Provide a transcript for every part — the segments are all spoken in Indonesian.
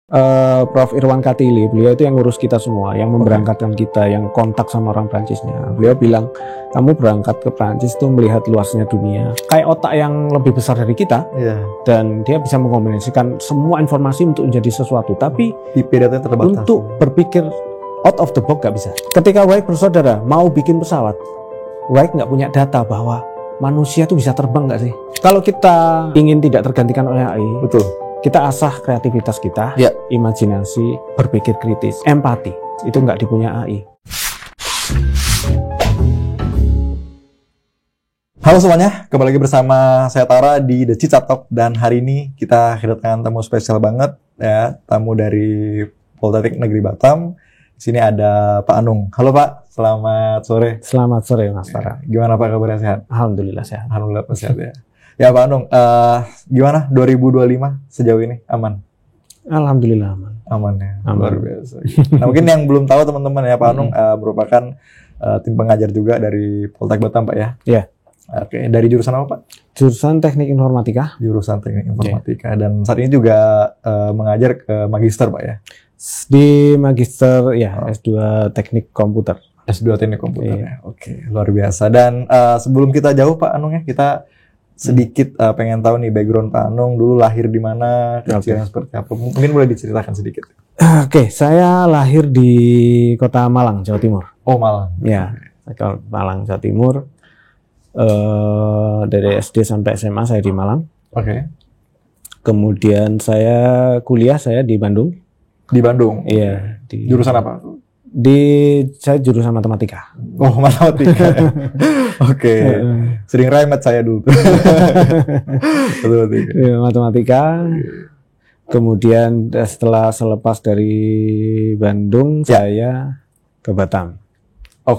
Prof. Irwan Katili, beliau itu yang ngurus kita semua, yang memberangkatkan kita, yang kontak sama orang Prancisnya. Beliau bilang, kamu berangkat ke Prancis tuh melihat luasnya dunia, kayak otak yang lebih besar dari kita, dan dia bisa mengkombinasikan semua informasi untuk menjadi sesuatu. Tapi untuk berpikir out of the box gak bisa. Ketika White bersaudara mau bikin pesawat, White nggak punya data bahwa manusia tuh bisa terbang nggak sih? Kalau kita ingin tidak tergantikan oleh AI, betul. Kita asah kreativitas kita, imajinasi, berpikir kritis, empati. Itu nggak dipunya AI. Halo semuanya, kembali lagi bersama saya Tara di The Cicak Talk. Dan hari ini kita kedatangan tamu spesial banget, ya, tamu dari Politeknik Negeri Batam. Di sini ada Pak Anung. Halo Pak, selamat sore. Selamat sore Mas Tara. Gimana Pak kabarnya, sehat? Alhamdulillah sehat. Alhamdulillah sehat ya. Ya Pak Anung, gimana 2025 sejauh ini? Aman? Alhamdulillah aman. Aman ya, luar biasa. Nah mungkin yang belum tahu teman-teman ya, Pak Anung merupakan tim pengajar juga dari Politeknik Batam Pak ya? Iya. Oke, dari jurusan apa Pak? Jurusan Teknik Informatika. Jurusan Teknik Informatika. Dan saat ini juga mengajar ke Magister Pak ya? Di Magister ya, S2 Teknik Komputer. S2 Teknik Komputer ya, oke, luar biasa. Dan sebelum kita jauh Pak Anung ya, kita sedikit pengen tahu nih background Pak Anung, dulu lahir di mana, kecilnya seperti apa, mungkin boleh diceritakan sedikit. Oke, saya lahir di kota Malang, Jawa Timur. Oh Malang. Ya, Malang, Jawa Timur. Dari SD sampai SMA saya di Malang. Oke. Kemudian saya kuliah di Bandung. Di Bandung? Iya. Jurusan apa? Saya jurusan matematika. Oh, matematika. Oke. Sering remet saya dulu. Matematika. Ya, matematika. Kemudian selepas dari Bandung saya ke Batam. Oh,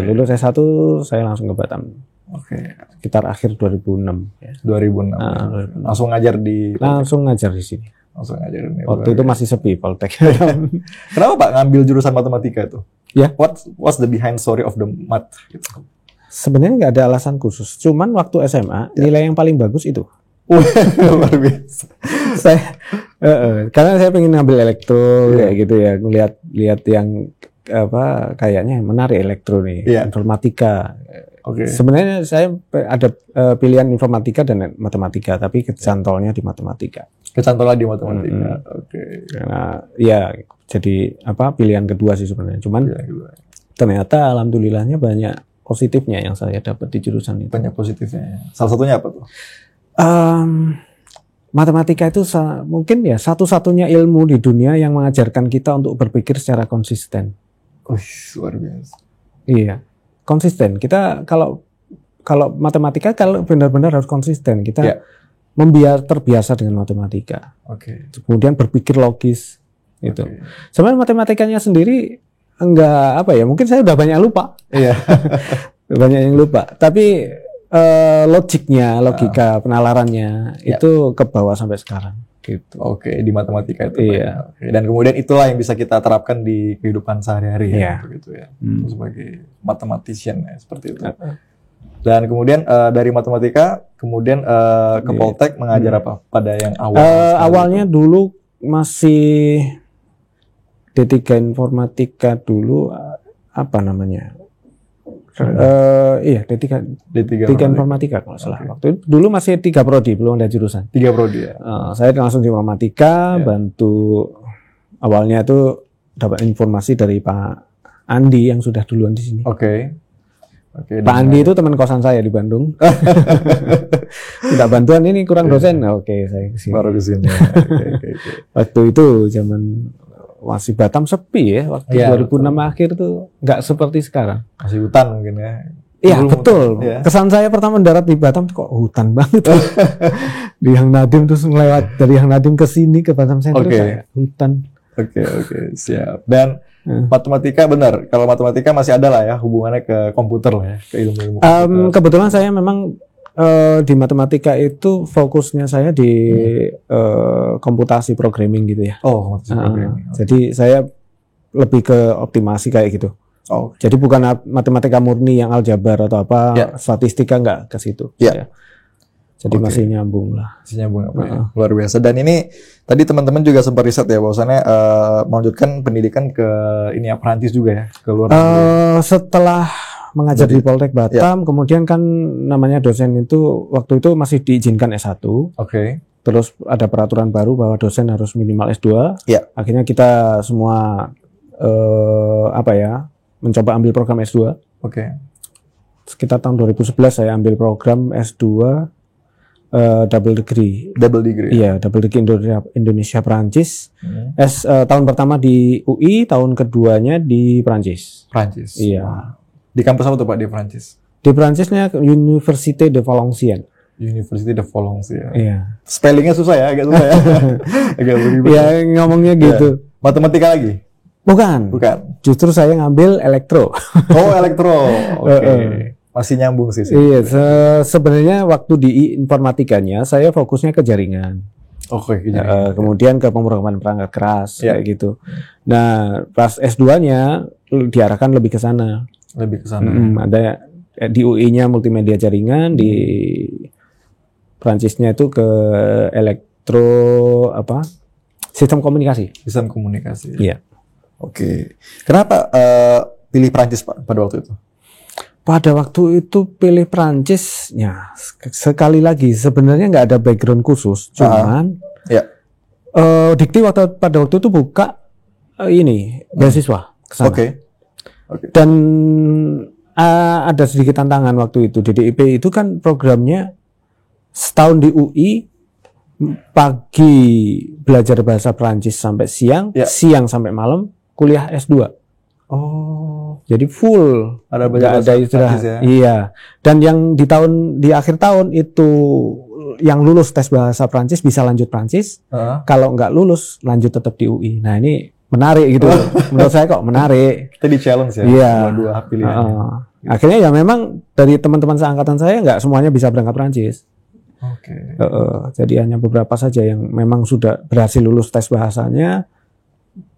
lulus S1 saya langsung ke Batam. Oke. Sekitar akhir 2006 ya. 2006. Langsung ngajar di sini. Langsung ngajar ini. Waktu itu masih sepi Poltek. Kenapa Pak ngambil jurusan matematika itu? Ya. What's the behind story of the math? Gitu. Sebenarnya nggak ada alasan khusus. Cuman waktu SMA nilai yang paling bagus itu. Luar biasa. Karena saya pengen ngambil elektro kayak gitu ya. Lihat yang kayaknya menarik elektro nih. Informatika. Sebenarnya saya ada pilihan informatika dan matematika, tapi kecantolnya di matematika. Kecantolnya di matematika. Karena ya jadi pilihan kedua sih sebenarnya. Cuman ternyata alhamdulillahnya banyak positifnya yang saya dapat di jurusan itu. Banyak positifnya. Salah satunya apa tuh? Matematika itu mungkin ya satu-satunya ilmu di dunia yang mengajarkan kita untuk berpikir secara konsisten. Luar biasa. Iya. Konsisten. Kita kalau matematika kalau benar-benar harus konsisten. Kita terbiasa dengan matematika. Kemudian berpikir logis gitu. Sebenarnya matematikanya sendiri enggak mungkin saya udah banyak lupa. Iya. Banyak yang lupa. Tapi logika penalarannya itu ke bawah sampai sekarang gitu. Di matematika itu. Iya. Dan kemudian itulah yang bisa kita terapkan di kehidupan sehari-hari gitu ya. Sebagai mathematician ya, seperti itu. Dan kemudian dari matematika kemudian ke Poltek mengajar apa pada yang awal? Awalnya dulu masih D3 Informatika dulu D3 Informatika kalau salah. Waktu itu dulu masih 3 prodi, belum ada jurusan. 3 prodi ya. Saya langsung di Informatika, bantu awalnya itu dapat informasi dari Pak Andi yang sudah duluan di sini. Pak Andi itu teman kosan saya di Bandung. Tidak bantuan ini kurang dosen. Saya kesini. Baru kesini. Waktu itu zaman masih Batam sepi ya, waktu 2006 akhir tuh nggak seperti sekarang. Masih hutan mungkin ya. Iya betul. Kesan saya pertama mendarat di Batam tuh kok hutan banget. Di Hang Nadim terus melewat dari Hang Nadim ke sini ke Batam Center kayak hutan. Siap. Dan matematika benar. Kalau matematika masih ada lah ya hubungannya ke komputer lah ya, ke ilmu-ilmu komputer. Kebetulan saya memang di matematika itu fokusnya saya di komputasi programming gitu ya. Komputasi programming. Jadi saya lebih ke optimasi kayak gitu. Jadi bukan matematika murni yang aljabar atau statistika nggak ke situ. Jadi masih nyambung lah. Masih nyambung apa ya? Luar biasa. Dan ini tadi teman-teman juga sempat riset ya bahwasannya melanjutkan pendidikan ke ini ya Perancis juga ya, ke luar negeri. Setelah mengajar di Poltek Batam, kemudian kan namanya dosen itu waktu itu masih diizinkan S1. Oke. Terus ada peraturan baru bahwa dosen harus minimal S2. Ya. Akhirnya kita semua mencoba ambil program S2. Oke. Sekitar tahun 2011 saya ambil program S2 double degree. Double degree. Iya, double degree Indonesia Perancis. Tahun pertama di UI, tahun keduanya di Perancis. Perancis. Iya. Di kampus apa tuh Pak di Perancis? Di Perancisnya Université de Valenciennes. University de Valenciennes. Iya. Spellingnya susah ya, agak susah ya. Agak beribet. Iya, ngomongnya gitu. Matematika lagi? Bukan. Justru saya ngambil elektro. Oh, elektro. Oke. Masih nyambung sih. Iya, sebenarnya waktu di informatikanya saya fokusnya ke jaringan. Oke, kemudian ke pemrograman perangkat keras kayak gitu. Nah, pas S2-nya diarahkan lebih ke sana. Ada di UI-nya multimedia jaringan, di Prancisnya itu ke sistem komunikasi. Sistem komunikasi. Iya. Oke. Kenapa pilih Prancis Pak pada waktu itu? Pada waktu itu pilih Prancis, ya sekali lagi sebenarnya nggak ada background khusus, cuman Dikti pada waktu itu buka beasiswa ke sana. Oke. Dan ada sedikit tantangan waktu itu. DDIP itu kan programnya setahun di UI, pagi belajar bahasa Prancis sampai siang, siang sampai malam kuliah S2. Oh, jadi full, nggak ada istirahat. Ya? Iya. Dan yang di akhir tahun itu yang lulus tes bahasa Prancis bisa lanjut Prancis. Kalau nggak lulus lanjut tetap di UI. Nah ini menarik gitu. Menurut saya kok menarik. Kita di challenge ya. Iya. Dua pilihan. Akhirnya ya memang dari teman-teman seangkatan saya nggak semuanya bisa berangkat Prancis. Oke. Jadi hanya beberapa saja yang memang sudah berhasil lulus tes bahasanya,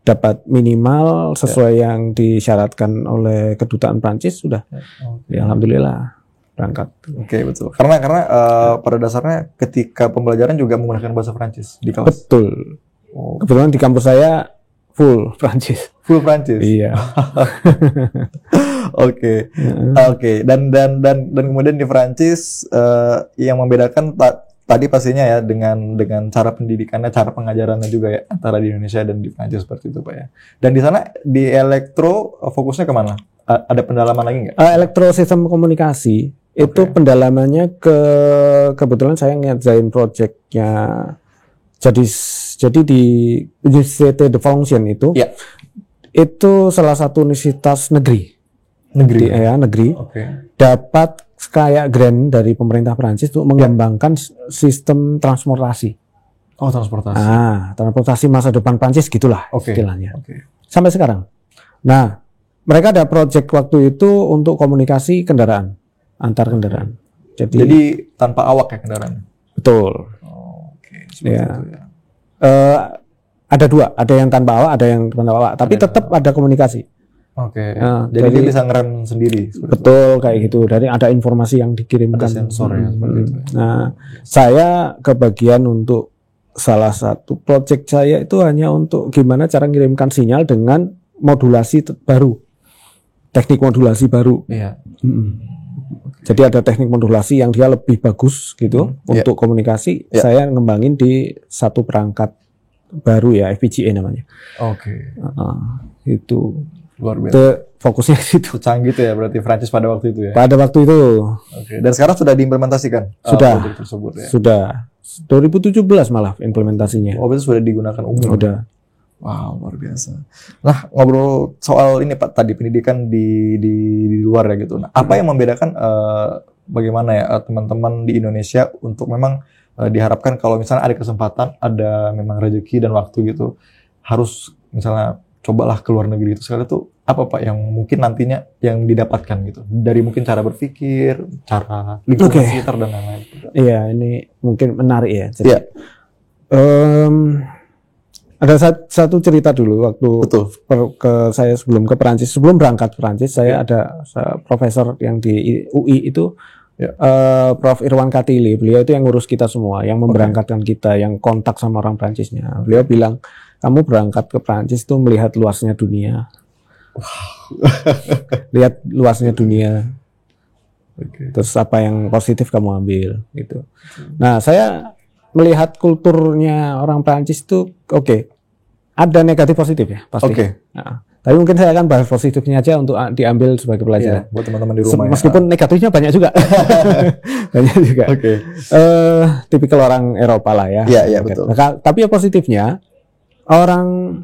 dapat minimal sesuai yang disyaratkan oleh kedutaan Prancis sudah. Ya, alhamdulillah berangkat. Oke, betul. Karena pada dasarnya ketika pembelajaran juga menggunakan bahasa Prancis di kelas. Betul. Kebetulan di kampus saya full Prancis. Full Prancis. Iya. Oke. Dan kemudian di Prancis yang membedakan tadi pastinya ya dengan cara pendidikannya, cara pengajarannya juga ya antara di Indonesia dan di Prancis seperti itu Pak ya. Dan di sana di elektro fokusnya kemana? Ada pendalaman lagi nggak? Elektro sistem komunikasi itu pendalamannya kebetulan saya ngerjain projectnya. Jadi di Université de Valenciennes itu salah satu universitas negeri. Negeri. Dapat kayak grant dari pemerintah Prancis untuk mengembangkan sistem transportasi. Oh, transportasi. Transportasi masa depan Prancis gitulah istilahnya. Sampai sekarang. Nah, mereka ada project waktu itu untuk komunikasi kendaraan, antar kendaraan. Jadi tanpa awak ya kendaraan. Betul. Itu ya. Ada dua, ada yang tanpa awak, ada yang tanpa awak, tapi tetap ada komunikasi. Jadi dia bisa ngerem sendiri. Betul kayak gitu. Dari ada informasi yang dikirimkan. Ada sensor ya. Nah, saya kebagian untuk salah satu project saya itu hanya untuk gimana cara ngirimkan sinyal dengan modulasi baru, teknik modulasi baru. Jadi ada teknik modulasi yang dia lebih bagus gitu untuk komunikasi. Saya ngembangin di satu perangkat baru ya, FPGA namanya. Itu. Luar biasa. Fokusnya ke situ. Canggih itu ya berarti Prancis pada waktu itu ya. Pada waktu itu. Dan sekarang sudah diimplementasikan? Sudah. Tersebut, ya? Sudah. 2017 malah implementasinya. Berarti sudah digunakan umum. Sudah. Wow, luar biasa. Nah, ngobrol soal ini Pak tadi pendidikan di luar ya gitu. Nah, apa yang membedakan bagaimana ya teman-teman di Indonesia untuk memang diharapkan kalau misalnya ada kesempatan, ada memang rezeki dan waktu gitu, harus misalnya cobalah ke luar negeri itu sekali tuh apa Pak yang mungkin nantinya yang didapatkan gitu dari mungkin cara berpikir, cara lingkungan sekitar dan lain-lain. Iya, ini mungkin menarik ya. Jadi, ada satu cerita dulu waktu saya sebelum ke Perancis, sebelum berangkat ke Perancis, saya ada profesor yang di UI itu Prof. Irwan Katili, beliau itu yang ngurus kita semua, yang memberangkatkan kita, yang kontak sama orang Prancisnya. Beliau bilang, kamu berangkat ke Prancis tuh melihat luasnya dunia. Lihat luasnya dunia. Terus apa yang positif kamu ambil gitu. Nah, saya melihat kulturnya orang Prancis tuh ada negatif positif ya pasti. Nah, tapi mungkin saya akan bahas positifnya aja untuk diambil sebagai pelajaran. Buat teman-teman di rumah. Meskipun negatifnya banyak juga. Banyak juga. Tipikal orang Eropa lah ya. Iya, betul. Nah, tapi ya positifnya orang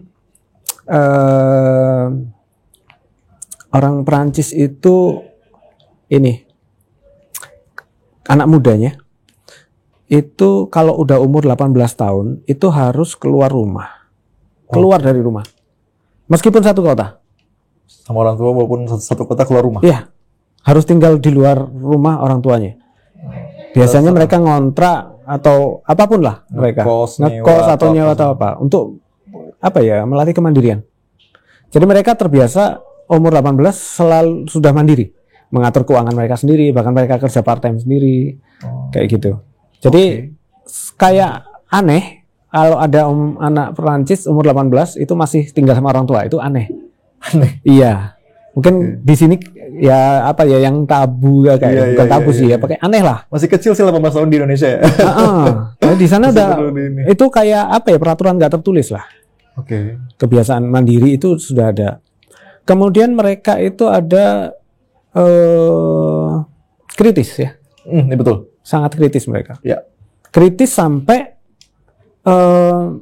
Prancis itu anak mudanya itu kalau udah umur 18 tahun itu harus keluar rumah. Keluar dari rumah. Meskipun satu kota. Sama orang tua walaupun satu kota keluar rumah. Iya. Harus tinggal di luar rumah orang tuanya. Biasanya mereka ngontrak atau apapun lah mereka. Ngekos atau nyewa atau apa. Untuk melatih kemandirian. Jadi mereka terbiasa umur 18 selalu sudah mandiri. Mengatur keuangan mereka sendiri, bahkan mereka kerja part time sendiri. Kayak gitu. Jadi kayak aneh kalau ada anak Perancis umur 18 itu masih tinggal sama orang tua, itu aneh. Aneh. Iya. Mungkin di sini ya yang tabu ya kayak bukan tabu sih ya, pakai aneh lah. Masih kecil sih 18 tahun di Indonesia ya. Di sana udah itu kayak peraturan nggak tertulis lah. Kebiasaan mandiri itu sudah ada. Kemudian mereka itu ada kritis ya. Betul. Sangat kritis mereka. Ya. Kritis sampai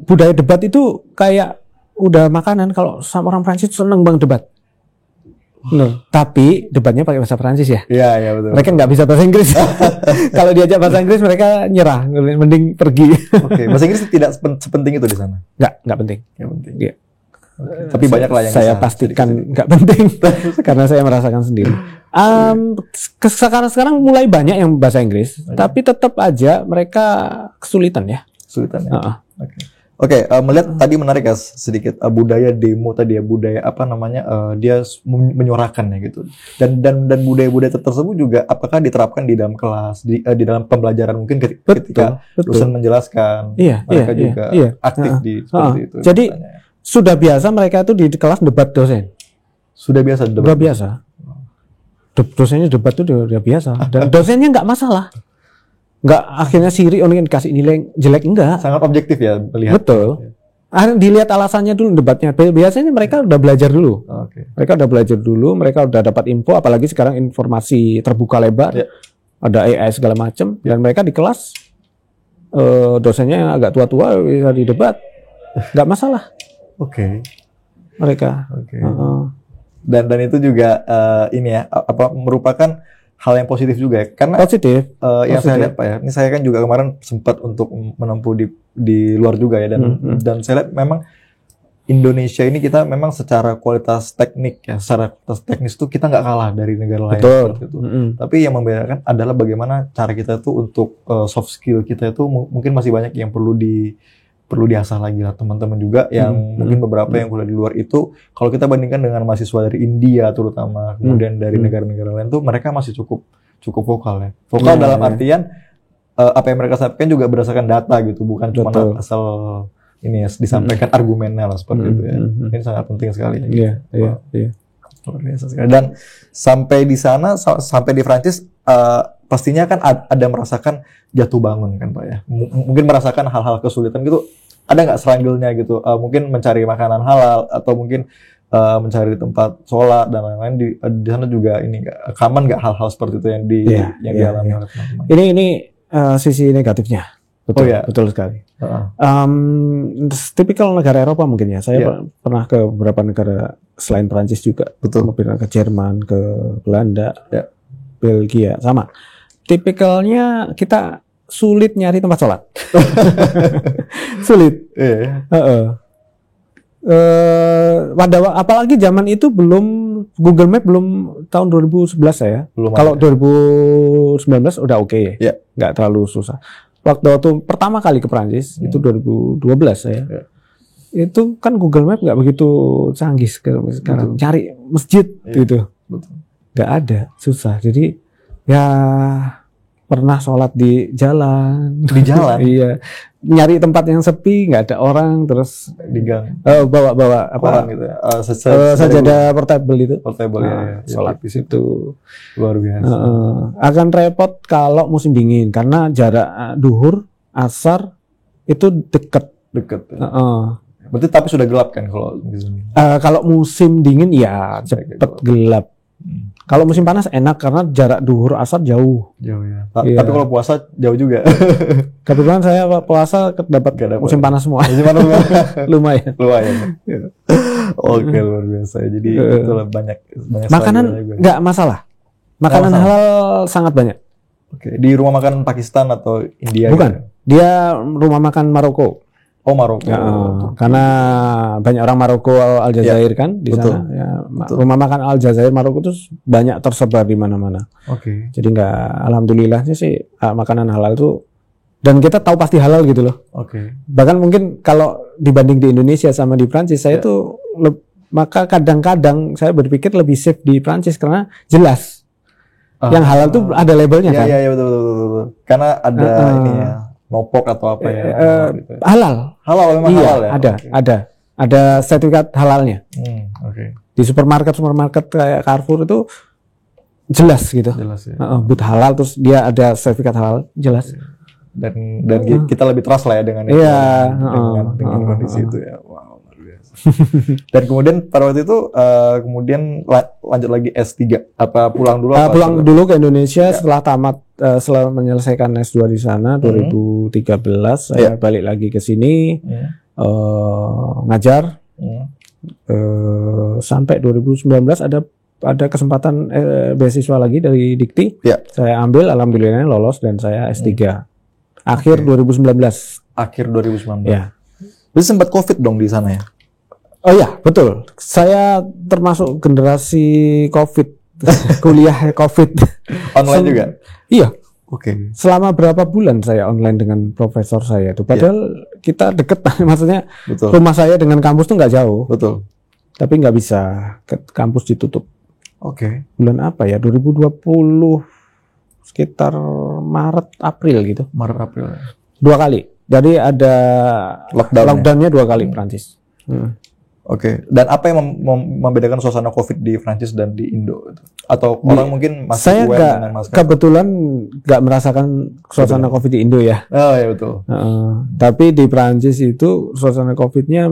budaya debat itu kayak udah makanan. Kalau sama orang Prancis seneng banget debat. Tapi debatnya pakai bahasa Prancis ya. Iya betul. Mereka nggak bisa bahasa Inggris. Kalau diajak bahasa Inggris mereka nyerah, mending pergi. Bahasa Inggris tidak sepenting itu di sana. Nggak penting. Nggak penting. Iya. Tapi banyak lah yang saya pastikan nggak penting karena saya merasakan sendiri. Sekarang mulai banyak yang bahasa Inggris, tapi tetap aja mereka kesulitan ya. Melihat tadi menarik ya sedikit budaya demo tadi ya, budaya dia menyuarakan ya gitu. Dan budaya-budaya tersebut juga apakah diterapkan di dalam kelas, di dalam pembelajaran mungkin ketika dosen menjelaskan, mereka juga aktif di seperti itu. Jadi sudah biasa mereka itu di kelas debat dosen. Sudah biasa debat. Sudah biasa. Dosennya debat itu udah biasa. Dan dosennya nggak masalah. Nggak akhirnya siri kasih nilai jelek, enggak. Sangat objektif ya melihat. Betul. Dilihat alasannya dulu debatnya. Biasanya mereka udah belajar dulu. Mereka udah belajar dulu, mereka udah dapat info, apalagi sekarang informasi terbuka lebar. Ada AI segala macam, dan mereka di kelas dosennya yang agak tua-tua bisa didebat. Nggak masalah. Mereka. Dan itu juga merupakan hal yang positif juga ya, karena positif. Yang saya lihat Pak ya, ini saya kan juga kemarin sempat untuk menempuh di luar juga ya, dan saya lihat memang Indonesia ini kita memang secara kualitas teknik ya, secara kualitas teknis itu kita nggak kalah dari negara lain. Itu. Tapi yang membedakan adalah bagaimana cara kita tuh untuk soft skill kita itu mungkin masih banyak yang perlu diasah lagi lah teman-teman juga yang mungkin beberapa yang kuliah di luar itu, kalau kita bandingkan dengan mahasiswa dari India terutama, kemudian dari negara-negara lain tuh mereka masih cukup vokal ya. Vokal dalam artian apa yang mereka sampaikan juga berdasarkan data gitu, bukan cuma asal disampaikan argumennya lah seperti itu ya. Ini sangat penting sekali. Iya. Luar biasa sekali. Dan sampai di sana, sampai di Prancis, pastinya kan ada merasakan jatuh bangun kan Pak ya. Mungkin merasakan hal-hal kesulitan gitu. Ada nggak struggle-nya gitu? Mungkin mencari makanan halal atau mungkin mencari tempat sholat dan lain-lain di sana juga common nggak hal-hal seperti itu yang dialami oleh teman-teman? Ini sisi negatifnya. Betul sekali. Tipikal negara Eropa mungkin ya. Saya pernah ke beberapa negara selain Prancis juga. Pernah ke Jerman, ke Belanda, Belgia, sama. Tipikalnya kita sulit nyari tempat sholat. Sulit. Apalagi zaman itu Google Map belum tahun 2011 saya. Kalau 2019 udah oke ya. Nggak terlalu susah. Waktu pertama kali ke Prancis itu 2012 saya. Itu kan Google Map nggak begitu canggih sekarang. Cari masjid gitu. Nggak ada, susah. Jadi ya pernah sholat di jalan. Di jalan? Iya, nyari tempat yang sepi, nggak ada orang, terus di gang. Bawa apa? Orang gitu ya. Sajadah portable itu. Portable ya. Sholat di situ. Luar biasa. Akan repot kalau musim dingin karena jarak duhur, asar itu dekat. Ya. Berarti tapi sudah gelap kan kalau musim dingin? Kalau musim dingin ya cepet gelap. Kalau musim panas enak karena jarak duhur asar jauh. Jauh ya. Tapi kalau puasa jauh juga. Kebetulan saya puasa dapat musim panas semua. Musim panas semua. Lumayan. Oke, luar biasa. Jadi itulah banyak makanan nggak masalah. Makanan halal sangat banyak. Oke. Di rumah makan Pakistan atau India? Bukan. Gitu? Dia rumah makan Maroko. Oh, Maroko. Ya, karena banyak orang Maroko Aljazair kan di betul. sana. Ya, rumah makan Aljazair Maroko itu banyak tersebar di mana-mana. Oke. Jadi alhamdulillahnya sih makanan halal itu, dan kita tahu pasti halal gitu loh. Oke. Bahkan mungkin kalau dibanding di Indonesia sama di Prancis, saya tuh maka kadang-kadang saya berpikir lebih safe di Prancis karena jelas. Yang halal tuh ada labelnya kan. Iya betul. Karena ada ini ya. Mopok atau apa ya? Gitu. Halal memang iya, halal ya? ada sertifikat halalnya. Oke. Di supermarket kayak Carrefour itu jelas gitu. Jelas ya. But halal, terus dia ada sertifikat halal, jelas. Dan kita lebih trust lah ya dengan itu. Iya. Dengan kondisi itu ya. Wow, luar biasa. Dan kemudian pada waktu itu lanjut lagi S3 apa pulang dulu? Pulang dulu ke Indonesia setelah tamat. Setelah menyelesaikan S2 di sana 2013 saya balik lagi ke sini ngajar sampai 2019 ada kesempatan beasiswa lagi dari Dikti. Saya ambil, alhamdulillah lolos dan saya S3 akhir 2019. Akhir 2019. Ya. Jadi sempat COVID dong di sana ya? Oh iya, betul. Saya termasuk generasi COVID. Kuliah COVID. Online juga? Iya. Oke. Selama berapa bulan saya online dengan profesor saya itu. Padahal kita deket, maksudnya rumah saya dengan kampus tuh nggak jauh. Betul. Tapi nggak bisa, kampus ditutup. Oke. Bulan apa ya? 2020 sekitar Maret April gitu. Maret April. 2 kali. Jadi ada lockdownnya 2 kali Prancis. Oke. Dan apa yang membedakan suasana COVID di Prancis dan di Indo? Atau orang mungkin masih aware dengan masker? Saya kebetulan nggak merasakan suasana COVID di Indo ya. Oh ya betul. Tapi di Prancis itu suasana COVID-nya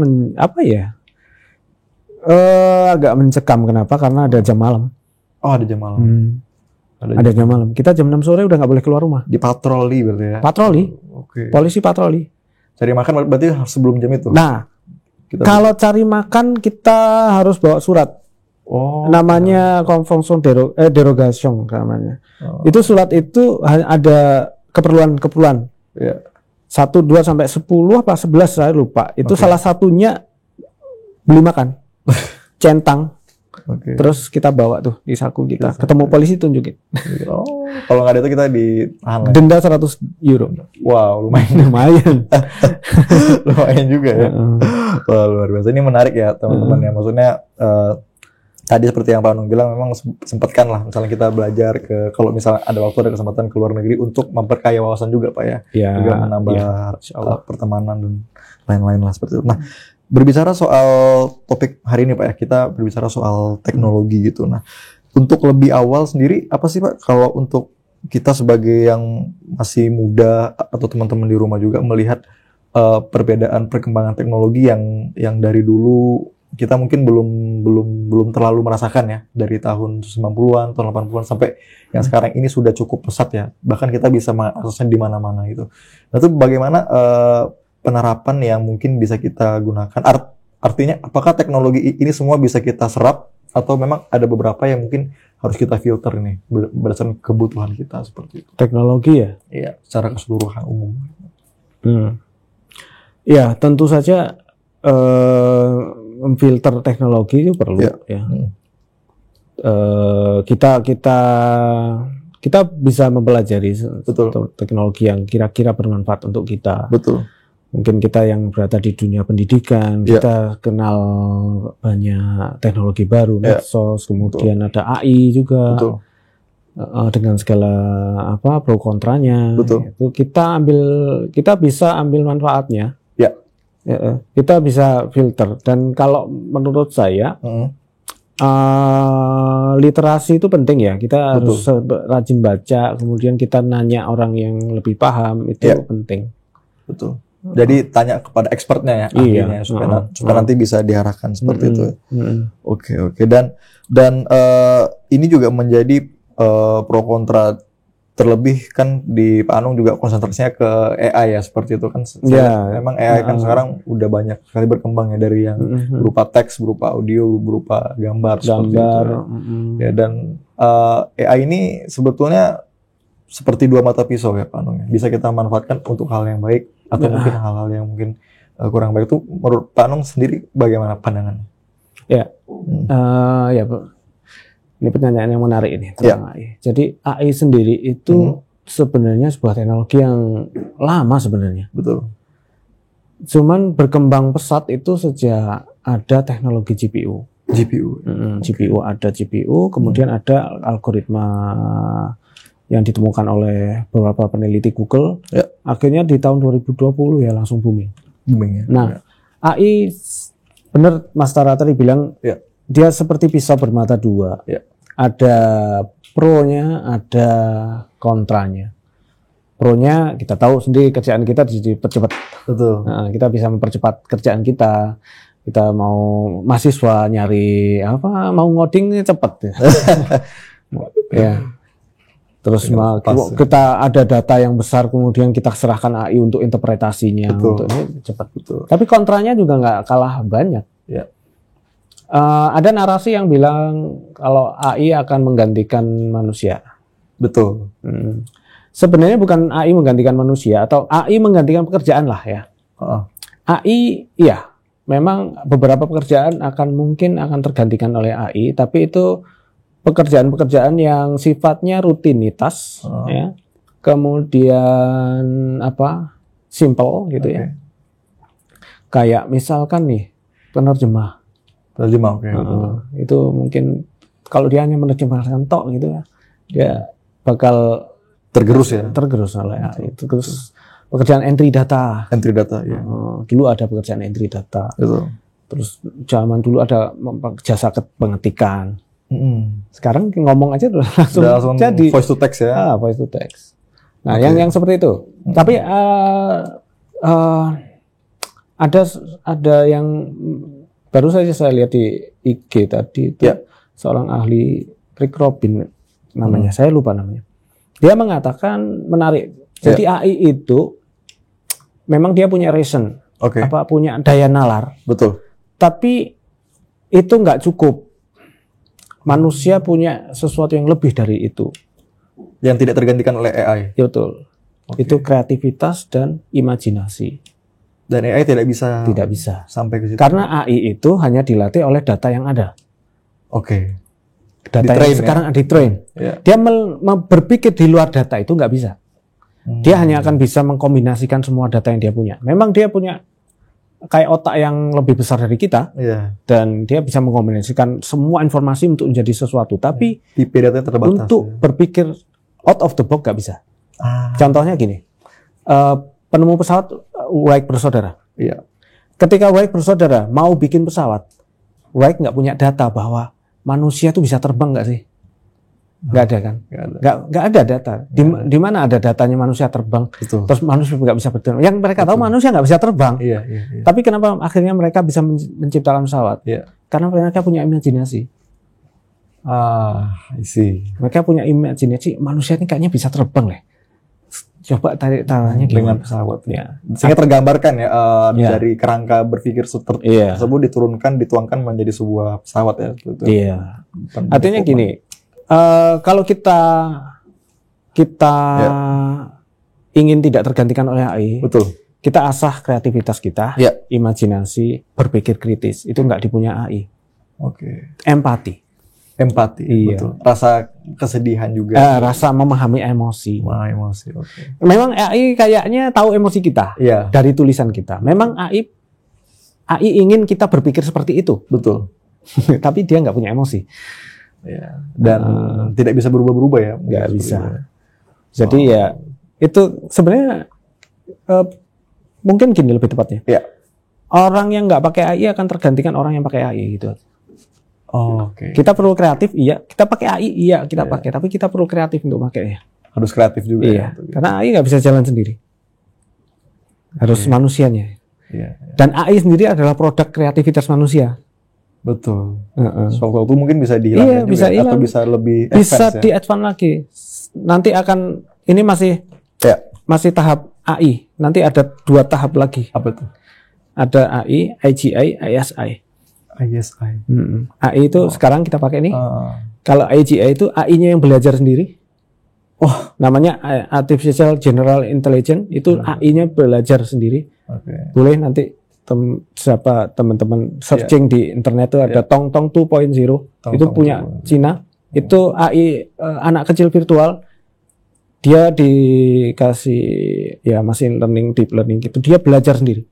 agak mencekam. Kenapa? Karena ada jam malam. Oh, ada jam malam. Ada jam malam. Kita jam 6 sore udah nggak boleh keluar rumah. Di patroli berarti ya? Patroli. Oke. Polisi patroli. Cari makan berarti sebelum jam itu? Nah, kalau cari makan kita harus bawa surat. Namanya convention derogation namanya. Itu surat itu ada keperluan. 1, 2 sampai 10 apa 11 saya lupa. Itu salah satunya beli makan. Centang. Terus kita bawa tuh di saku kita. Ketemu polisi tunjukin. Kalau nggak ada itu kita ditahan. Denda 100 euro. Wow, lumayan. Lumayan juga ya. Wah, luar biasa. Ini menarik ya teman-teman ya. Maksudnya tadi seperti yang Pak Anung bilang, memang sempatkan lah misalnya kita belajar kalau misalnya ada waktu, ada kesempatan ke luar negeri untuk memperkaya wawasan juga Pak ya. Juga menambah pertemanan dan lain-lain lah seperti itu. Nah, berbicara soal topik hari ini Pak ya, kita berbicara soal teknologi gitu. Nah, untuk lebih awal sendiri, apa sih Pak kalau untuk kita sebagai yang masih muda atau teman-teman di rumah juga melihat perbedaan perkembangan teknologi yang dari dulu kita mungkin belum terlalu merasakan ya, dari tahun 90-an, tahun 80-an sampai yang sekarang ini sudah cukup pesat ya. Bahkan kita bisa mengaksesnya di mana-mana gitu. Nah, itu bagaimana penerapan yang mungkin bisa kita gunakan? Artinya apakah teknologi ini semua bisa kita serap atau memang ada beberapa yang mungkin harus kita filter nih berdasarkan kebutuhan kita seperti itu? Teknologi ya? Iya, secara keseluruhan umum. Ya, tentu saja memfilter teknologi itu perlu ya. Kita bisa mempelajari teknologi yang kira-kira bermanfaat untuk kita. Betul. Mungkin kita yang berada di dunia pendidikan, kita kenal banyak teknologi baru, medsos, kemudian ada AI juga. Betul. dengan segala pro kontranya. Betul. Itu kita bisa ambil manfaatnya. Ya. Kita bisa filter. Dan kalau menurut saya literasi itu penting ya. Kita harus rajin baca, kemudian kita nanya orang yang lebih paham, itu penting. Betul. Jadi tanya kepada expertnya ya, ahlinya, supaya nanti bisa diarahkan seperti itu. Oke. Dan ini juga menjadi pro kontra, terlebih kan di Pak Anung juga konsentrasinya ke AI ya, seperti itu kan. Memang AI kan sekarang udah banyak sekali berkembang ya, dari yang berupa teks, berupa audio, berupa gambar. Seperti itu ya. Dan AI ini sebetulnya seperti dua mata pisau ya Pak Anung ya. Bisa kita manfaatkan untuk hal yang baik atau mungkin hal-hal yang mungkin kurang baik. Itu menurut Pak Anung sendiri bagaimana pandangannya? Ya, ya ini pertanyaan yang menarik ini tentang AI. Jadi AI sendiri itu sebenarnya sebuah teknologi yang lama sebenarnya. Betul. Cuman berkembang pesat itu sejak ada teknologi GPU. GPU ada GPU, kemudian ada algoritma yang ditemukan oleh beberapa peneliti Google. Akhirnya di tahun 2020 ya langsung booming ya. Nah, AI benar Mas Tara tadi bilang dia seperti pisau bermata dua. Ada pro-nya, ada kontranya. Pro-nya kita tahu sendiri, kerjaan kita dipercepat. Betul. Nah, kita bisa mempercepat kerjaan kita. Kita mau mahasiswa nyari mau ngoding cepat ya. Ya. Terus kita ada data yang besar, kemudian kita serahkan AI untuk interpretasinya. Untuk ini cepat. Tapi kontranya juga nggak kalah banyak. Ada narasi yang bilang kalau AI akan menggantikan manusia. Betul. Sebenarnya bukan AI menggantikan manusia, atau AI menggantikan pekerjaan lah ya. AI, memang beberapa pekerjaan mungkin akan tergantikan oleh AI, tapi itu pekerjaan-pekerjaan yang sifatnya rutinitas, ya. Kemudian simple gitu ya. Kayak misalkan nih penerjemah. Itu mungkin kalau dia hanya menerjemahkan tok gitu ya, dia bakal tergerus oleh AI. Terus pekerjaan entry data ya. Dulu ada pekerjaan entry data. Terus zaman dulu ada jasa pengetikan. Sekarang ngomong aja langsung jadi voice to text ya. Voice to text. Nah, yang seperti itu. Tapi ada yang baru saja saya lihat di IG tadi itu seorang ahli, Rick Robin namanya, saya lupa namanya. Dia mengatakan menarik. Jadi AI itu memang dia punya reason, punya daya nalar. Betul. Tapi itu nggak cukup. Manusia punya sesuatu yang lebih dari itu. Yang tidak tergantikan oleh AI. Betul. Itu kreativitas dan imajinasi. Dan AI tidak bisa sampai ke situ. Karena AI itu hanya dilatih oleh data yang ada. Data yang sekarang di-train. Dia berpikir di luar data itu nggak bisa. Dia hanya akan bisa mengkombinasikan semua data yang dia punya. Memang dia punya kayak otak yang lebih besar dari kita, dan dia bisa mengkombinasikan semua informasi untuk menjadi sesuatu. Tapi tipe datanya terbatas. Untuk berpikir out of the box nggak bisa. Contohnya gini. Penemu pesawat Wright bersaudara. Ketika Wright bersaudara mau bikin pesawat, Wright nggak punya data bahwa manusia itu bisa terbang nggak sih? Nggak ada kan? Nggak ada data. Di mana ada datanya manusia terbang? Terus manusia nggak bisa berterbang. Yang mereka tahu manusia nggak bisa terbang. Tapi kenapa akhirnya mereka bisa menciptakan pesawat? Karena mereka punya imajinasi. Mereka punya imajinasi. Manusia ini kayaknya bisa terbang lah. Coba tarik tangannya dengan pesawat. Sehingga tergambarkan dari kerangka berpikir tersebut dituangkan menjadi sebuah pesawat ya. Artinya gini, kalau kita ingin tidak tergantikan oleh AI, kita asah kreativitas kita, imajinasi, berpikir kritis. Itu nggak dipunya AI. Empati, betul. Rasa kesedihan juga. Rasa memahami emosi. Memang AI kayaknya tahu emosi kita dari tulisan kita. Memang AI ingin kita berpikir seperti itu. Betul. Tapi dia nggak punya emosi. Ya. Dan tidak bisa berubah-berubah ya? Nggak bisa. Jadi ya itu sebenarnya mungkin gini lebih tepatnya. Ya. Orang yang nggak pakai AI akan tergantikan orang yang pakai AI gitu. Oke. Kita perlu kreatif, iya. Kita pakai AI, iya kita pakai. Tapi kita perlu kreatif untuk pakainya. Harus kreatif juga. Iya. Karena AI nggak bisa jalan sendiri. Harus manusianya. Iya. Dan AI sendiri adalah produk kreativitas manusia. Betul. Soal itu mungkin bisa dihilangkan Iya, juga, bisa hilang. atau bisa lebih Bisa advance, di-advance lagi. Nanti akan ini masih tahap AI. Nanti ada 2 tahap lagi. Apa tuh? Ada AI, AGI, ASI. ISI. AI itu sekarang kita pakai nih. Kalau AGI itu AI-nya yang belajar sendiri. Namanya Artificial General Intelligence. Itu AI-nya belajar sendiri. Boleh nanti siapa teman-teman searching di internet itu ada Tong 2.0. Itu punya Cina. Itu AI anak kecil virtual. Dia dikasih ya machine learning, deep learning gitu. Dia belajar sendiri.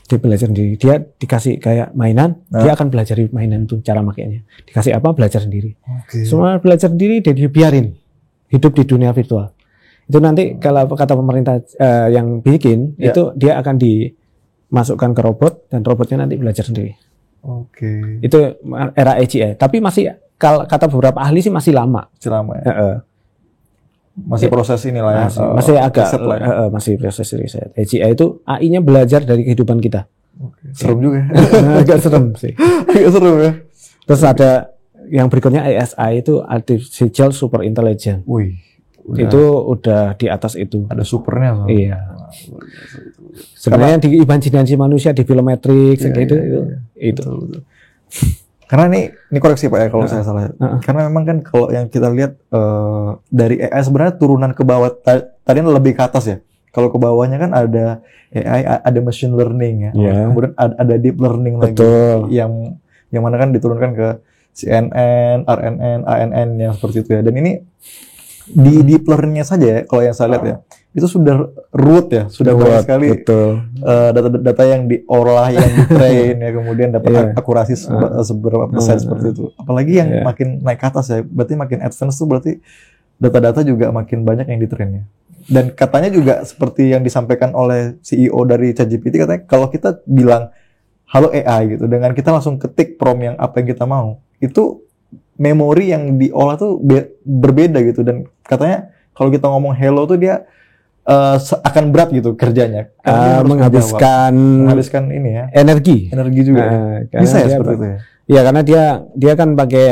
Dia belajar sendiri. Dia dikasih kayak mainan, dia akan belajar mainan itu cara makainya. Dikasih apa belajar sendiri. Semua belajar sendiri dan dibiarin hidup di dunia virtual. Itu nanti kalau kata pemerintah yang bikin itu dia akan dimasukkan ke robot dan robotnya nanti belajar sendiri. Itu era AGI. Tapi masih kalau kata beberapa ahli sih masih lama. Masih proses inilah ya. Masih agak masih proses riset. AGI itu AI-nya belajar dari kehidupan kita. Serem juga. Agak serem sih. Agak serem ya. Terus ada yang berikutnya ASI itu Artificial Super Intelligence. Itu udah di atas itu. Ada supernya. Iya. Sebenarnya di imajinasi manusia di film Matrix itu. Karena ini koreksi Pak ya kalau saya salah. Karena memang kan kalau yang kita lihat dari AI sebenarnya turunan ke bawah tadi lebih ke atas ya. Kalau ke bawahnya kan ada AI, ada machine learning ya. Kemudian ada deep learning lagi yang mana kan diturunkan ke CNN, RNN, ANN yang seperti itu ya. Dan ini di deep learning-nya saja ya, kalau yang saya lihat ya, itu sudah root ya, sudah banyak sekali data-data yang diolah, yang di-train ya, kemudian dapat akurasi seberapa persen seperti itu. Apalagi yang makin naik ke atas ya, berarti makin advance tuh berarti data-data juga makin banyak yang di-train ya. Dan katanya juga seperti yang disampaikan oleh CEO dari ChatGPT, katanya kalau kita bilang halo AI gitu, dengan kita langsung ketik prompt yang apa yang kita mau, itu memori yang diolah tuh berbeda gitu. Dan katanya kalau kita ngomong hello tuh dia akan berat gitu kerjanya. Menghabiskan ini ya. Energi juga. Bisa ya seperti itu ya? Iya, karena dia kan pakai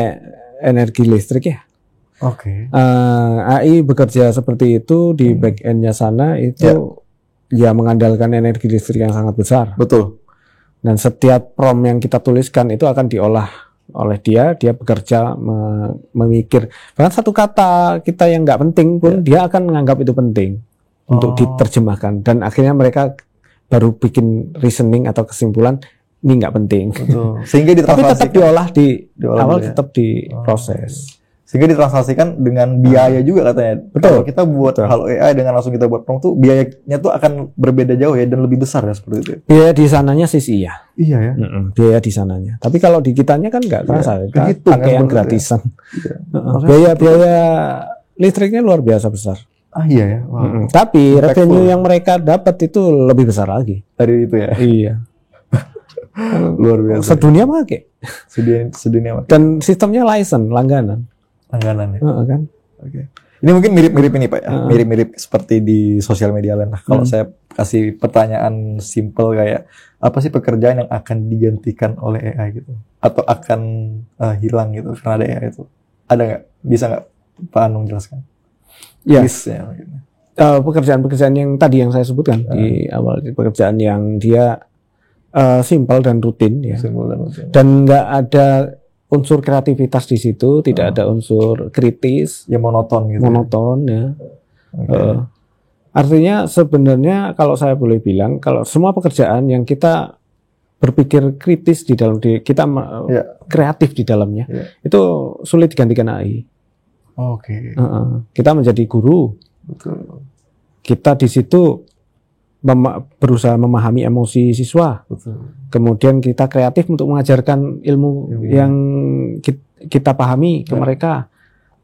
energi listrik ya. AI bekerja seperti itu di back end-nya sana itu ya mengandalkan energi listrik yang sangat besar. Betul. Dan setiap prompt yang kita tuliskan itu akan diolah oleh dia bekerja memikir. Bahkan satu kata kita yang nggak penting pun dia akan menganggap itu penting untuk diterjemahkan. Dan akhirnya mereka baru bikin reasoning atau kesimpulan ini nggak penting. Sehingga tapi tetap diolah di awal ya? Tetap diproses. Sehingga ditranslasikan dengan biaya juga katanya. Kalau kita buat halo AI dengan langsung kita buat prompt tuh biayanya tuh akan berbeda jauh ya dan lebih besar ya seperti itu. Biaya di sananya sih iya. Iya ya. Biaya di sananya. Tapi kalau di kitanya kan nggak terasa. Kita pakai yang gratisan. Biaya listriknya luar biasa besar. Iya ya. Tapi revenue yang mereka dapat itu lebih besar lagi dari itu ya. Iya. Luar biasa. Sedunia pakai. Sedunia pakai. Dan sistemnya license langganan ya. Kan? Ini mungkin mirip-mirip ini Pak ya. Mirip-mirip seperti di sosial media lain. Nah, kalau saya kasih pertanyaan simple kayak apa sih pekerjaan yang akan digantikan oleh AI gitu atau akan hilang gitu karena ada AI itu? Ada nggak? Bisa nggak Pak Anung jelaskan? Ya. Listnya Pekerjaan-pekerjaan yang tadi yang saya sebutkan di awal, pekerjaan yang dia simpel dan rutin ya. Dan nggak ada unsur kreativitas di situ, tidak ada unsur kritis, ya monoton gitu. Monoton ya. Artinya sebenarnya kalau saya boleh bilang, kalau semua pekerjaan yang kita berpikir kritis di dalam kita kreatif di dalamnya, itu sulit digantikan AI. Oke. Kita menjadi guru. Betul. Kita di situ berusaha memahami emosi siswa. Betul. Kemudian kita kreatif untuk mengajarkan ilmu yang kita pahami ke mereka.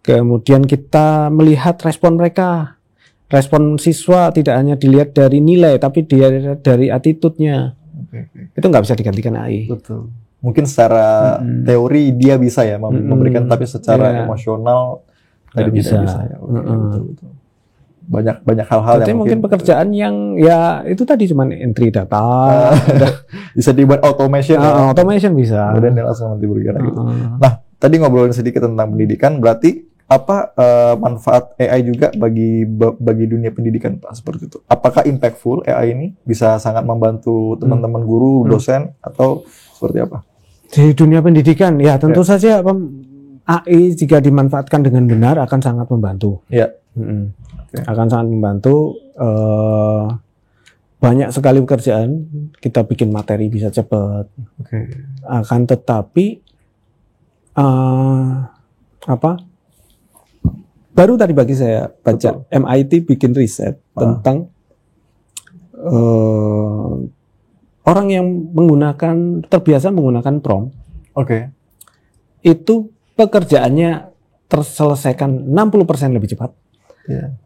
Kemudian kita melihat respon mereka. Respon siswa tidak hanya dilihat dari nilai, tapi dari attitude-nya. Itu nggak bisa digantikan AI. Betul. Mungkin secara teori dia bisa ya memberikan, tapi secara emosional nggak bisa. Ya. Betul. Banyak hal-hal yang mungkin pekerjaan yang ya itu tadi cuman entry data bisa dibuat automation. Automation bisa. Kemudian dia langsung nanti bergerak gitu. Nah, tadi ngobrolin sedikit tentang pendidikan, berarti apa manfaat AI juga bagi dunia pendidikan Pak seperti itu? Apakah impactful AI ini bisa sangat membantu teman-teman guru, dosen atau seperti apa? Di dunia pendidikan ya tentu saja AI jika dimanfaatkan dengan benar akan sangat membantu. Ya. Akan sangat membantu. Banyak sekali pekerjaan kita bikin materi bisa cepat. Akan tetapi baru tadi pagi saya baca MIT bikin riset tentang orang yang terbiasa menggunakan prompt. Itu pekerjaannya terselesaikan 60% lebih cepat.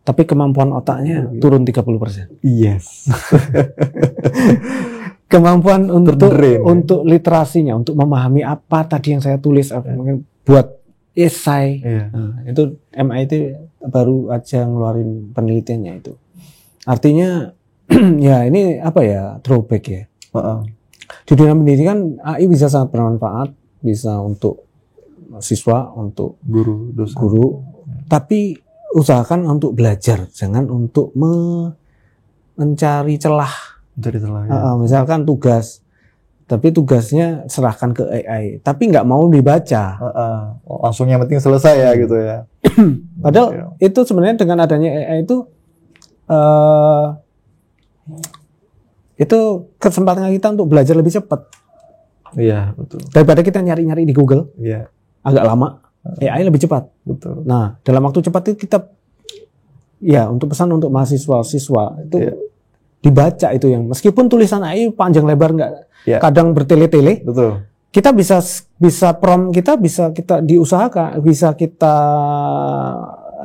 Tapi kemampuan otaknya turun 30%. Yes. Kemampuan untuk literasinya, untuk memahami apa tadi yang saya tulis, mungkin buat esai. Nah, itu MIT baru aja ngeluarin penelitiannya itu. Artinya ya ini apa ya, drawback ya. Di dunia pendidikan AI bisa sangat bermanfaat, bisa untuk siswa, untuk guru, dosen. Tapi usahakan untuk belajar, jangan untuk mencari celah. Misalkan tugas, tapi tugasnya serahkan ke AI, tapi nggak mau dibaca. Langsung yang penting selesai ya gitu ya. Padahal itu sebenarnya dengan adanya AI itu kesempatan kita untuk belajar lebih cepat. Iya, betul. Daripada kita nyari-nyari di Google, agak lama. AI lebih cepat. Betul. Nah, dalam waktu cepat itu kita untuk pesan untuk mahasiswa-siswa itu dibaca itu yang meskipun tulisan AI panjang lebar kadang bertele-tele. Betul. Kita bisa prompt kita bisa kita diusahakan, bisa kita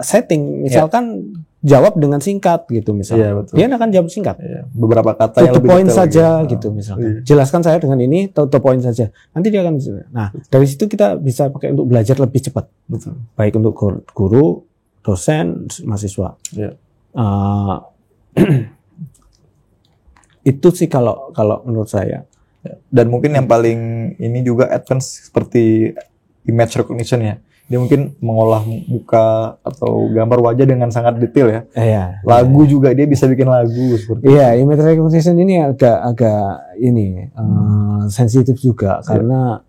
setting misalkan jawab dengan singkat gitu misalnya. Dia akan jawab singkat. Beberapa kata yang lebih point saja gitu misalnya. Jelaskan saya dengan ini to point saja. Nanti dia akan. Nah, dari situ kita bisa pakai untuk belajar lebih cepat. Betul. Baik untuk guru, dosen, mahasiswa. Itu sih kalau menurut saya. Dan mungkin yang paling ini juga advance seperti image recognition ya. Dia mungkin mengolah muka atau gambar wajah dengan sangat detail ya. Lagu juga dia bisa bikin lagu seperti itu. Image recognition ini agak sensitif juga karena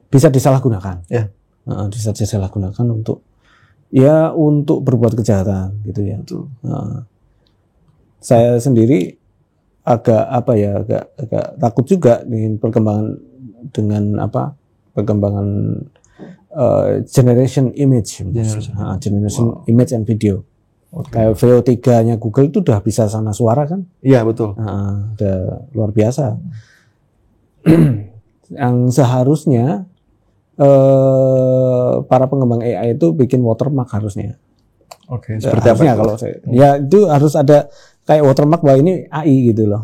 bisa disalahgunakan. Bisa disalahgunakan untuk berbuat kejahatan gitu ya. Saya sendiri agak takut juga dengan perkembangan generation image image and video. Kayak VO3-nya Google itu udah bisa sama suara kan? Iya, betul. Udah luar biasa. Yang seharusnya para pengembang AI itu bikin watermark harusnya. Seperti harusnya apa? Kalau saya, itu harus ada kayak watermark bahwa ini AI gitu loh.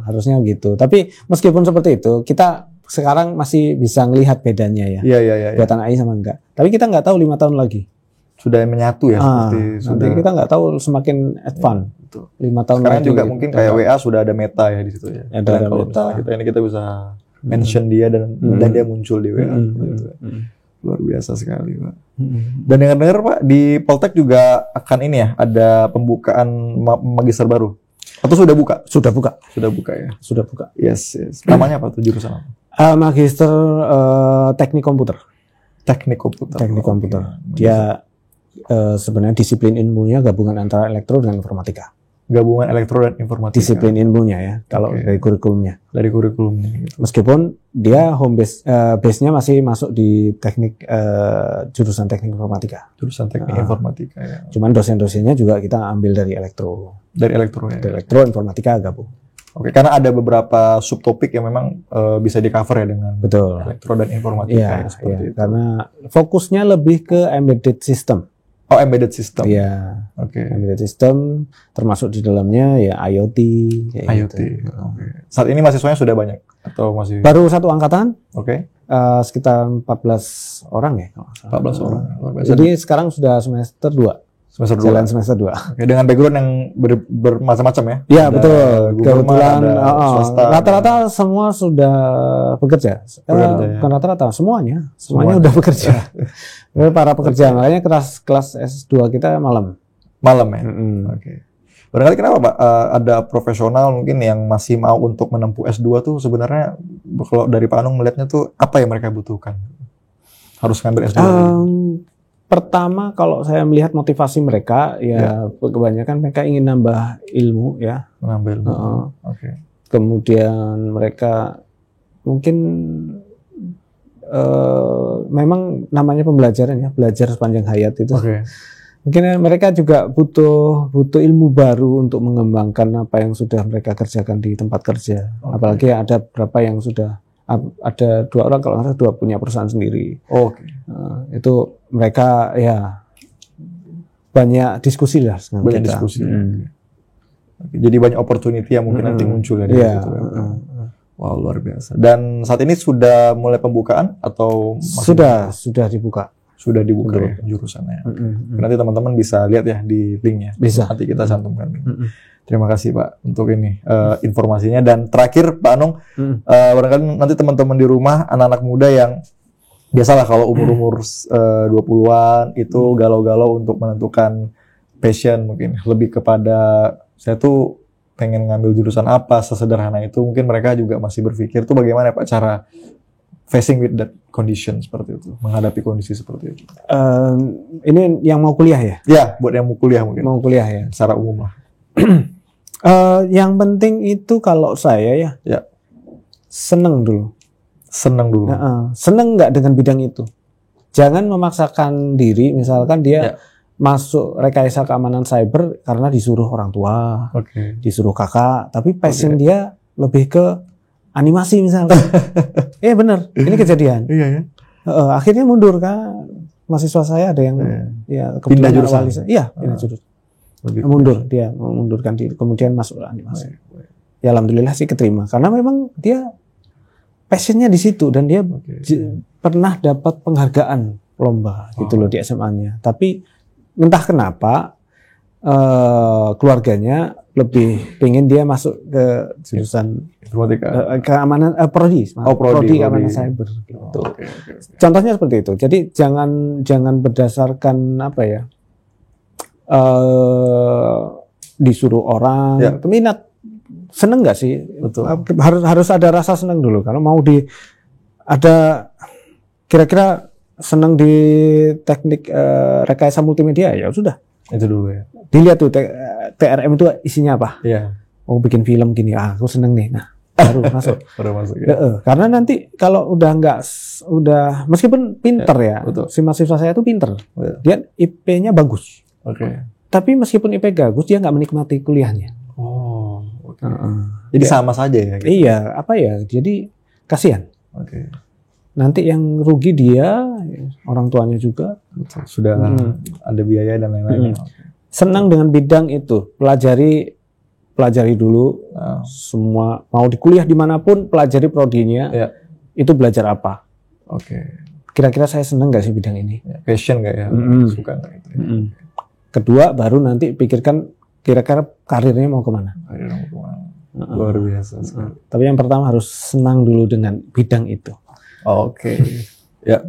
Harusnya gitu. Tapi meskipun seperti itu, kita sekarang masih bisa melihat bedanya ya. Buatan AI sama enggak. Tapi kita nggak tahu 5 tahun lagi. Sudah menyatu ya. Nanti kita nggak tahu semakin advance. 5 tahun sekarang lagi. Juga mungkin kayak WA sudah ada meta ya di situ ya. Ada meta. Kita bisa mention dia dan dia muncul di WA. Luar biasa sekali Pak. Dan dengar-dengar Pak di Poltek juga akan ini ya, ada pembukaan magister baru. Atau sudah buka? Sudah buka ya. Sudah buka. Yes. Namanya apa tuh, jurusan apa? Magister Teknik Komputer. Teknik komputer. Dia sebenarnya disiplin ilmunya gabungan antara elektro dan informatika. gabungan elektro dan informatika. Disiplin ilmunya ya, kalau dari kurikulumnya. Dari kurikulumnya. Gitu. Meskipun dia home base-nya masih masuk di teknik jurusan teknik informatika. Jurusan teknik informatika ya. Cuman dosen-dosennya juga kita ambil dari elektro. Dari elektro ya. Dari elektro informatika gabung. Oke, karena ada beberapa subtopik yang memang bisa di cover ya dengan Betul. elektro dan informatika. Iya, ya, seperti itu. karena fokusnya lebih ke embedded system. Oh, embedded system. Iya. Oke. Embedded system termasuk di dalamnya ya IoT. IoT. Gitu. Oke. Saat ini mahasiswanya sudah banyak atau masih? Baru satu angkatan, Oke. sekitar 14 orang ya. 14 orang. Luar biasa. Jadi sekarang sudah semester 2. Semester 2. Jalan semester 2. Oke, dengan background yang bermacam-macam ya? Iya, Ada betul. government, Kebetulan ada swasta. rata-rata semua sudah bekerja. Bekerja, ya. Bukan rata-rata, semuanya udah bekerja. Para pekerja, makanya kelas S2 kita malam. Malam ya? Oke. Barangkali kenapa Pak, ada profesional mungkin yang masih mau untuk menempuh S2 tuh sebenarnya kalau dari Pak Anung melihatnya tuh apa yang mereka butuhkan? Harus ngambil S2? Pertama, kalau saya melihat motivasi mereka, ya kebanyakan mereka ingin nambah ilmu ya. Mengambil. Oke. Kemudian mereka mungkin memang namanya pembelajaran ya, belajar sepanjang hayat itu. Oke. Mungkin mereka juga butuh ilmu baru untuk mengembangkan apa yang sudah mereka kerjakan di tempat kerja. Apalagi ada beberapa yang sudah ada 2 orang kalau nggak salah 2 punya perusahaan sendiri. Oke. Itu mereka ya banyak diskusi lah dengan Banyak kita. diskusi. Oke, jadi banyak opportunity yang mungkin nanti muncul ya. Gitu, ya. Wow, luar biasa. Dan saat ini sudah mulai pembukaan atau masih sudah dibuka. Sudah dibuka ya, jurusannya. Nanti teman-teman bisa lihat ya di linknya. Bisa. Nanti kita cantumkan. Terima kasih Pak untuk ini informasinya. Dan terakhir Pak Anung, barangkali nanti teman-teman di rumah, anak-anak muda yang biasalah kalau umur-umur 20-an itu galau-galau untuk menentukan passion, mungkin lebih kepada saya tuh pengen ngambil jurusan apa, sesederhana itu mungkin mereka juga masih berpikir tuh bagaimana Pak cara facing with that condition seperti itu, menghadapi kondisi seperti itu. Ini yang mau kuliah ya? Ya, buat yang mau kuliah mungkin. Mau kuliah ya. Secara umum lah. Yang penting itu kalau saya ya seneng dulu. Seneng dulu. Seneng nggak dengan bidang itu. Jangan memaksakan diri, misalkan dia masuk rekayasa keamanan cyber karena disuruh orang tua, disuruh kakak, tapi passion dia lebih ke animasi misalkan. Bener, ini kejadian. Iya ya. Akhirnya mundur kan. Mahasiswa saya ada yang pindah jurusan. Pindah jurusan. Mundur, dia mengundurkan diri, kemudian masuk animasi. Ya alhamdulillah sih keterima, karena memang dia passionnya di situ dan dia pernah dapat penghargaan lomba gitu loh di SMA-nya. Tapi entah kenapa keluarganya lebih pengen dia masuk ke jurusan informatika, keamanan prodi keamanan cyber gitu. Contohnya seperti itu. Jadi jangan berdasarkan apa ya, disuruh orang, minat. Seneng nggak sih? Betul. Harus ada rasa seneng dulu. Kalau mau ada kira-kira seneng di teknik rekayasa multimedia, ya sudah. Itu dulu ya. Dilihat tuh TRM itu isinya apa? Iya. Oh bikin film gini, aku seneng nih. Nah baru masuk. Baru masuk. Ya. Karena nanti kalau udah meskipun pinter ya, si mahasiswa saya tuh pinter, dia IP-nya bagus. Tapi meskipun IP bagus, dia nggak menikmati kuliahnya. Jadi sama saja ya? Gitu. Iya, jadi kasihan. Nanti yang rugi dia, orang tuanya juga. Sudah ada biaya dan lain-lain. Senang dengan bidang itu, pelajari dulu. Semua, mau di kuliah dimanapun, pelajari prodinya. Itu belajar apa? Kira-kira saya senang nggak sih bidang ini? Passion nggak ya? Suka nggak itu? Kedua, baru nanti pikirkan kira-kira karirnya mau kemana. Luar biasa. Tapi yang pertama harus senang dulu dengan bidang itu. Ya,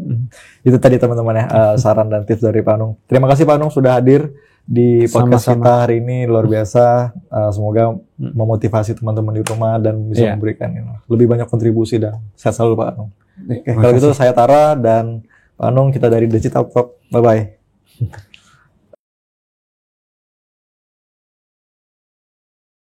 itu tadi teman-teman ya saran dan tips dari Pak Anung. Terima kasih Pak Anung sudah hadir di podcast kita hari ini, luar biasa. Semoga memotivasi teman-teman di rumah dan bisa memberikan lebih banyak kontribusi dan sehat selalu Pak Anung. Kalau gitu saya Tara dan Pak Anung, kita dari Digital Talk. Bye bye.